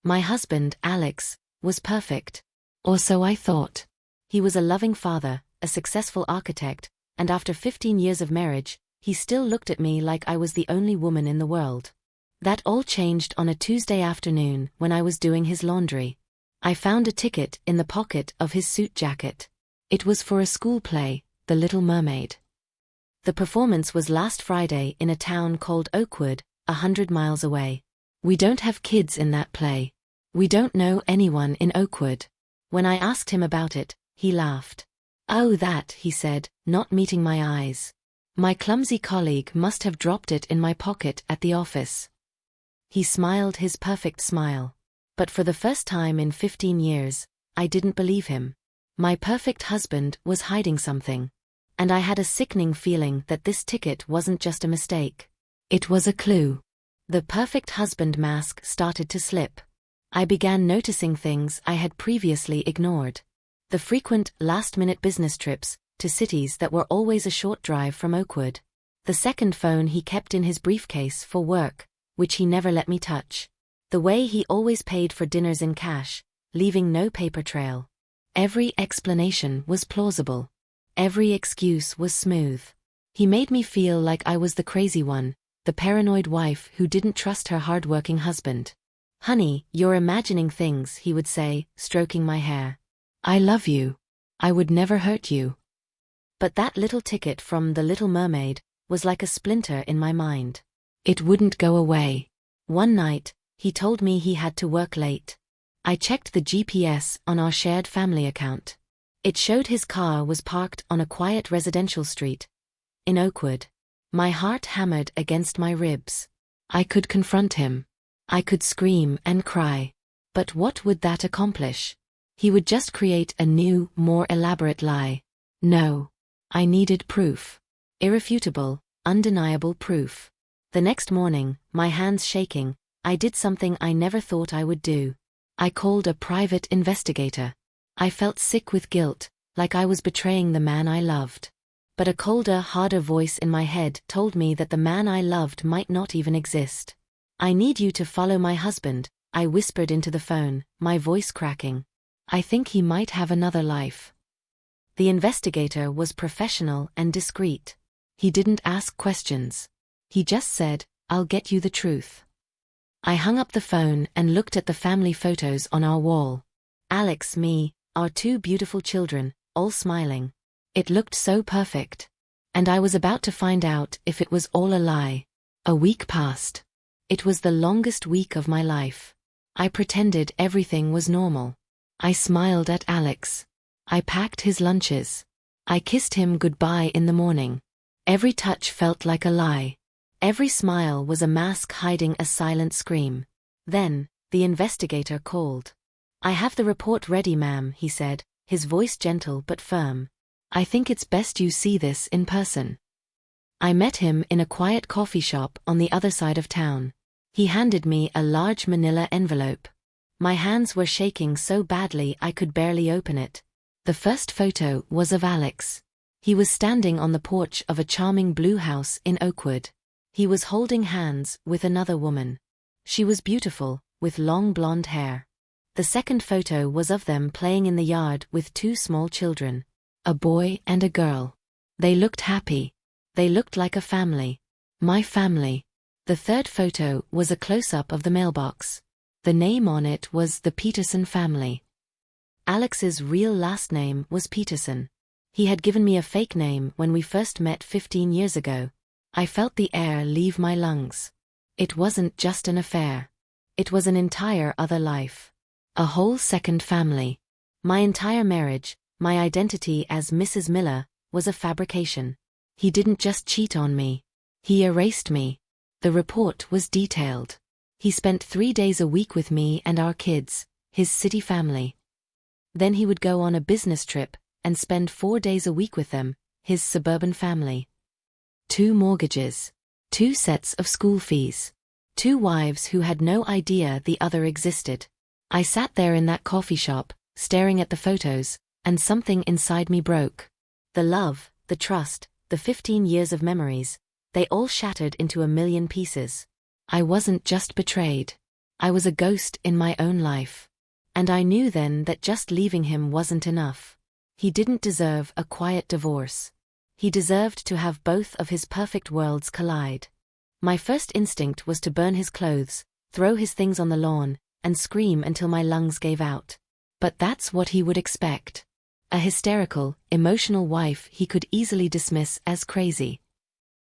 My husband, Alex, was perfect. Or so I thought. He was a loving father, a successful architect, and after 15 years of marriage, he still looked at me like I was the only woman in the world. That all changed on a Tuesday afternoon when I was doing his laundry. I found a ticket in the pocket of his suit jacket. It was for a school play, The Little Mermaid. The performance was last Friday in a town called Oakwood, 100 miles away. We don't have kids in that play. We don't know anyone in Oakwood. When I asked him about it, he laughed. Oh, that, he said, not meeting my eyes. My clumsy colleague must have dropped it in my pocket at the office. He smiled his perfect smile. But for the first time in 15 years, I didn't believe him. My perfect husband was hiding something. And I had a sickening feeling that this ticket wasn't just a mistake. It was a clue. The perfect husband mask started to slip. I began noticing things I had previously ignored. The frequent, last-minute business trips to cities that were always a short drive from Oakwood. The second phone he kept in his briefcase for work, which he never let me touch. The way he always paid for dinners in cash, leaving no paper trail. Every explanation was plausible. Every excuse was smooth. He made me feel like I was the crazy one, the paranoid wife who didn't trust her hard-working husband. Honey, you're imagining things, he would say, stroking my hair. I love you. I would never hurt you. But that little ticket from The Little Mermaid was like a splinter in my mind. It wouldn't go away. One night, he told me he had to work late. I checked the GPS on our shared family account. It showed his car was parked on a quiet residential street in Oakwood. My heart hammered against my ribs. I could confront him. I could scream and cry. But what would that accomplish? He would just create a new, more elaborate lie. No. I needed proof. Irrefutable, undeniable proof. The next morning, my hands shaking, I did something I never thought I would do. I called a private investigator. I felt sick with guilt, like I was betraying the man I loved. But a colder, harder voice in my head told me that the man I loved might not even exist. I need you to follow my husband, I whispered into the phone, my voice cracking. I think he might have another life. The investigator was professional and discreet. He didn't ask questions. He just said, I'll get you the truth. I hung up the phone and looked at the family photos on our wall. Alex, me, our two beautiful children, all smiling. It looked so perfect. And I was about to find out if it was all a lie. A week passed. It was the longest week of my life. I pretended everything was normal. I smiled at Alex. I packed his lunches. I kissed him goodbye in the morning. Every touch felt like a lie. Every smile was a mask hiding a silent scream. Then, the investigator called. I have the report ready, ma'am, he said, his voice gentle but firm. I think it's best you see this in person. I met him in a quiet coffee shop on the other side of town. He handed me a large manila envelope. My hands were shaking so badly I could barely open it. The first photo was of Alex. He was standing on the porch of a charming blue house in Oakwood. He was holding hands with another woman. She was beautiful, with long blonde hair. The second photo was of them playing in the yard with two small children. A boy and a girl. They looked happy. They looked like a family. My family. The third photo was a close-up of the mailbox. The name on it was the Peterson family. Alex's real last name was Peterson. He had given me a fake name when we first met 15 years ago. I felt the air leave my lungs. It wasn't just an affair. It was an entire other life. A whole second family. My entire marriage, my identity as Mrs. Miller, was a fabrication. He didn't just cheat on me. He erased me. The report was detailed. He spent 3 days a week with me and our kids, his city family. Then he would go on a business trip and spend 4 days a week with them, his suburban family. 2 mortgages. 2 sets of school fees. 2 wives who had no idea the other existed. I sat there in that coffee shop, staring at the photos, and something inside me broke. The love, the trust, the 15 years of memories, they all shattered into a million pieces. I wasn't just betrayed. I was a ghost in my own life. And I knew then that just leaving him wasn't enough. He didn't deserve a quiet divorce. He deserved to have both of his perfect worlds collide. My first instinct was to burn his clothes, throw his things on the lawn, and scream until my lungs gave out. But that's what he would expect. A hysterical, emotional wife he could easily dismiss as crazy.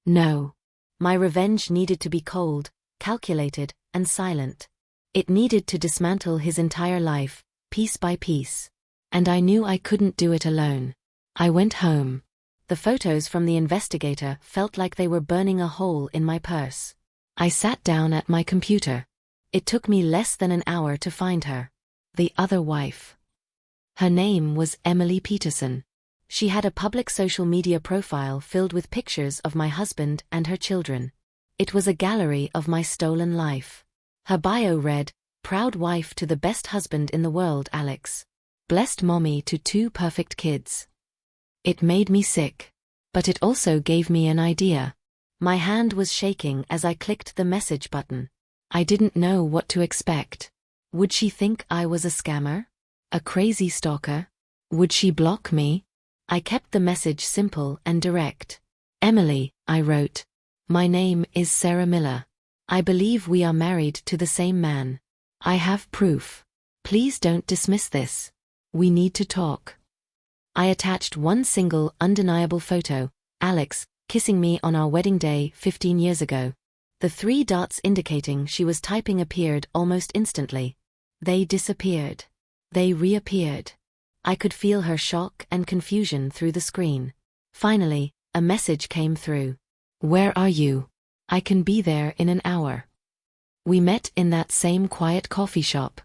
No. My revenge needed to be cold, calculated, and silent. It needed to dismantle his entire life, piece by piece. And I knew I couldn't do it alone. I went home. The photos from the investigator felt like they were burning a hole in my purse. I sat down at my computer. It took me less than an hour to find her. The other wife. Her name was Emily Peterson. She had a public social media profile filled with pictures of my husband and her children. It was a gallery of my stolen life. Her bio read, "Proud wife to the best husband in the world, Alex. Blessed mommy to 2 perfect kids." It made me sick. But it also gave me an idea. My hand was shaking as I clicked the message button. I didn't know what to expect. Would she think I was a scammer? A crazy stalker? Would she block me? I kept the message simple and direct. "Emily," I wrote. "My name is Sarah Miller. I believe we are married to the same man. I have proof. Please don't dismiss this. We need to talk." I attached one single, undeniable photo, Alex, kissing me on our wedding day 15 years ago. The 3 dots indicating she was typing appeared almost instantly. They disappeared. They reappeared. I could feel her shock and confusion through the screen. Finally, a message came through. "Where are you? I can be there in an hour." We met in that same quiet coffee shop.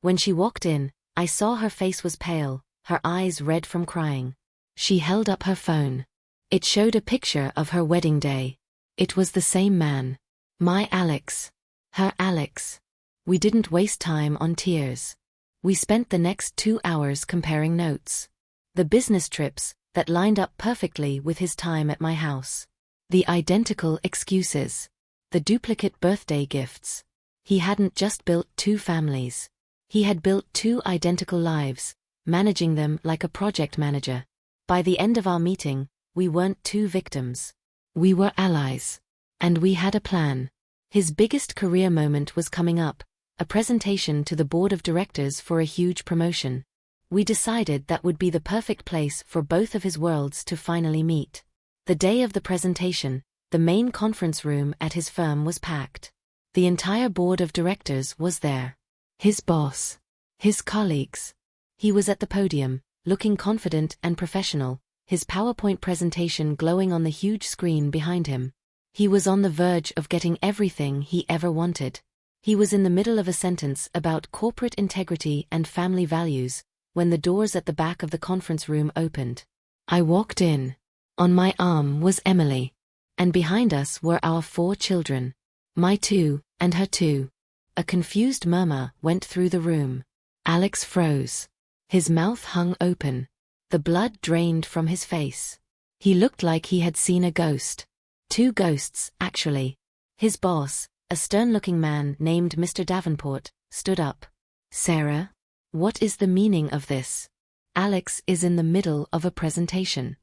When she walked in, I saw her face was pale, her eyes red from crying. She held up her phone. It showed a picture of her wedding day. It was the same man. My Alex. Her Alex. We didn't waste time on tears. We spent the next 2 hours comparing notes. The business trips that lined up perfectly with his time at my house. The identical excuses. The duplicate birthday gifts. He hadn't just built 2 families. He had built 2 identical lives, managing them like a project manager. By the end of our meeting, we weren't 2 victims. We were allies. And we had a plan. His biggest career moment was coming up, a presentation to the board of directors for a huge promotion. We decided that would be the perfect place for both of his worlds to finally meet. The day of the presentation, the main conference room at his firm was packed. The entire board of directors was there. His boss. His colleagues. He was at the podium, looking confident and professional, his PowerPoint presentation glowing on the huge screen behind him. He was on the verge of getting everything he ever wanted. He was in the middle of a sentence about corporate integrity and family values, when the doors at the back of the conference room opened. I walked in. On my arm was Emily. And behind us were our 4 children. My 2, and her 2. A confused murmur went through the room. Alex froze. His mouth hung open. The blood drained from his face. He looked like he had seen a ghost. 2 ghosts, actually. His boss, a stern-looking man named Mr. Davenport, stood up. "Sarah? What is the meaning of this? Alex is in the middle of a presentation."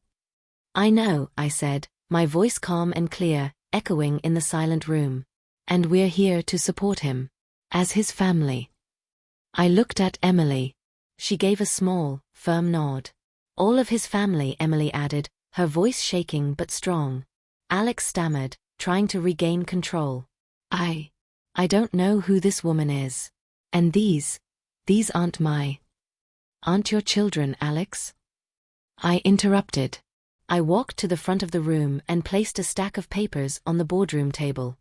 "I know," I said, my voice calm and clear, echoing in the silent room. "And we're here to support him. As his family." I looked at Emily. She gave a small, firm nod. "All of his family," Emily added, her voice shaking but strong. Alex stammered, trying to regain control. I don't know who this woman is. And these aren't your children, Alex?" I interrupted. I walked to the front of the room and placed a stack of papers on the boardroom table.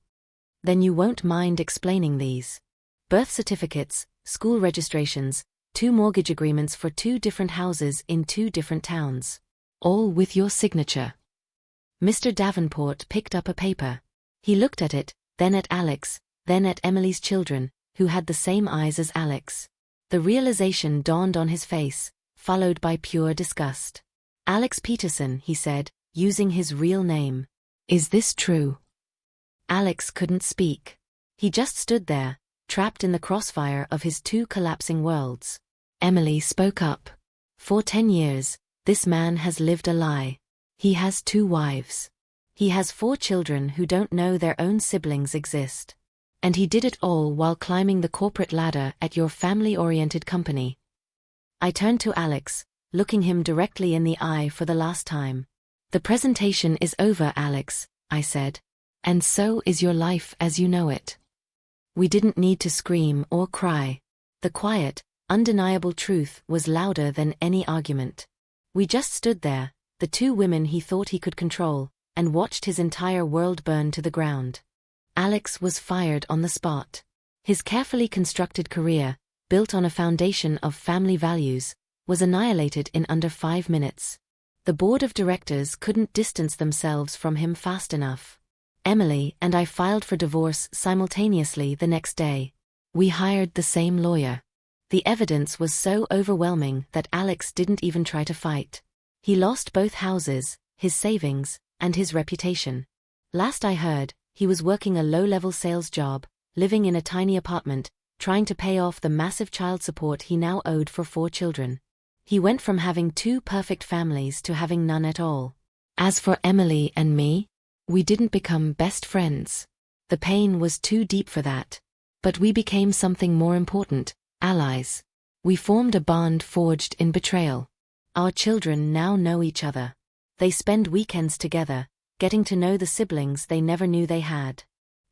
"Then you won't mind explaining these. Birth certificates, school registrations, 2 mortgage agreements for 2 different houses in 2 different towns. All with your signature." Mr. Davenport picked up a paper. He looked at it, then at Alex, then at Emily's children, who had the same eyes as Alex. The realization dawned on his face, followed by pure disgust. "Alex Peterson," he said, using his real name. "Is this true?" Alex couldn't speak. He just stood there, trapped in the crossfire of his two collapsing worlds. Emily spoke up. For 10 years, this man has lived a lie. He has 2 wives. He has 4 children who don't know their own siblings exist. And he did it all while climbing the corporate ladder at your family-oriented company. I turned to Alex, looking him directly in the eye for the last time. The presentation is over, Alex, I said. And so is your life as you know it. We didn't need to scream or cry. The quiet, undeniable truth was louder than any argument. We just stood there, the 2 women he thought he could control, and watched his entire world burn to the ground. Alex was fired on the spot. His carefully constructed career, built on a foundation of family values, was annihilated in under 5 minutes. The board of directors couldn't distance themselves from him fast enough. Emily and I filed for divorce simultaneously the next day. We hired the same lawyer. The evidence was so overwhelming that Alex didn't even try to fight. He lost both houses, his savings, and his reputation. Last I heard, he was working a low-level sales job, living in a tiny apartment, trying to pay off the massive child support he now owed for 4 children. He went from having 2 perfect families to having none at all. As for Emily and me, we didn't become best friends. The pain was too deep for that. But we became something more important, allies. We formed a bond forged in betrayal. Our children now know each other. They spend weekends together, getting to know the siblings they never knew they had.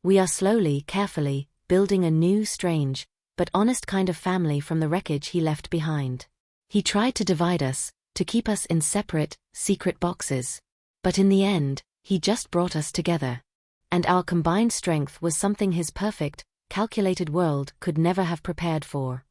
We are slowly, carefully, building a new, strange, but honest kind of family from the wreckage he left behind. He tried to divide us, to keep us in separate, secret boxes. But in the end, he just brought us together. And our combined strength was something his perfect, calculated world could never have prepared for.